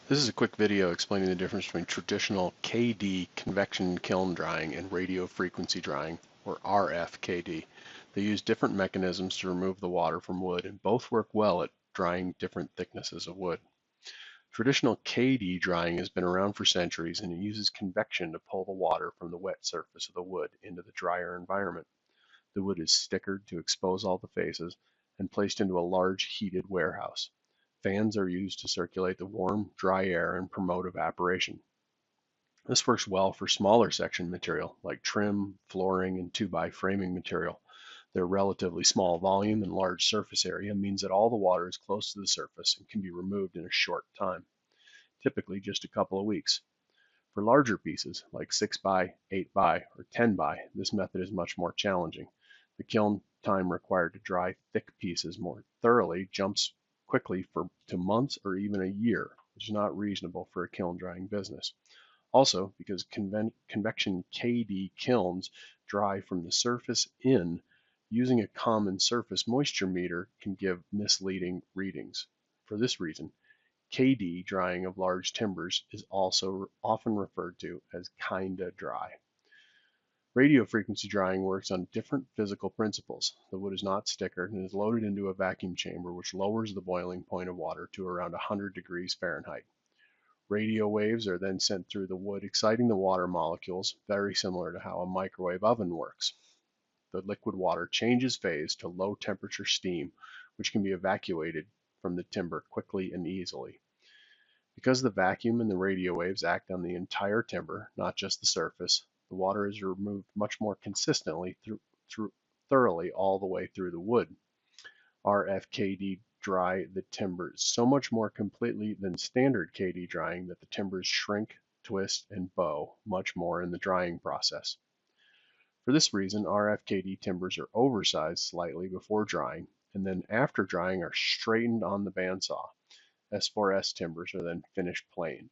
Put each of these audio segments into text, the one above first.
This is a quick video explaining the difference between traditional KD convection kiln drying and radio frequency drying, or RFKD. They use different mechanisms to remove the water from wood, and both work well at drying different thicknesses of wood. Traditional KD drying has been around for centuries, and it uses convection to pull the water from the wet surface of the wood into the drier environment. The wood is stickered to expose all the faces and placed into a large heated warehouse. Fans are used to circulate the warm, dry air and promote evaporation. This works well for smaller section material like trim, flooring, and 2x framing material. Their relatively small volume and large surface area means that all the water is close to the surface and can be removed in a short time, typically just a couple of weeks. For larger pieces, like 6x, 8x, or 10x, this method is much more challenging. The kiln time required to dry thick pieces more thoroughly jumps quickly to months or even a year, which is not reasonable for a kiln drying business. Also, because convection KD kilns dry from the surface in, using a common surface moisture meter can give misleading readings. For this reason, KD drying of large timbers is also often referred to as kinda dry. Radio frequency drying works on different physical principles. The wood is not stickered and is loaded into a vacuum chamber which lowers the boiling point of water to around 100 degrees Fahrenheit. Radio waves are then sent through the wood, exciting the water molecules, very similar to how a microwave oven works. The liquid water changes phase to low temperature steam, which can be evacuated from the timber quickly and easily. Because the vacuum and the radio waves act on the entire timber, not just the surface, the water is removed much more consistently thoroughly all the way through the wood. RFKD dry the timbers so much more completely than standard KD drying that the timbers shrink, twist, and bow much more in the drying process. For this reason, RFKD timbers are oversized slightly before drying, and then after drying are straightened on the bandsaw. S4S timbers are then finished planed.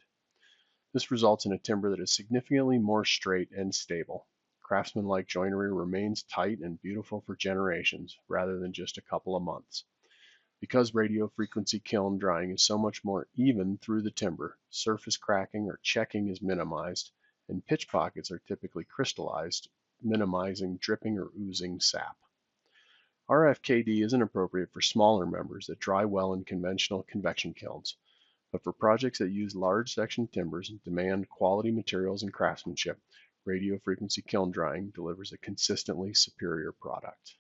This results in a timber that is significantly more straight and stable. Craftsman-like joinery remains tight and beautiful for generations rather than just a couple of months. Because radio frequency kiln drying is so much more even through the timber, surface cracking or checking is minimized, and pitch pockets are typically crystallized, minimizing dripping or oozing sap. RFKD isn't appropriate for smaller members that dry well in conventional convection kilns, but for projects that use large section timbers and demand quality materials and craftsmanship, radio frequency kiln drying delivers a consistently superior product.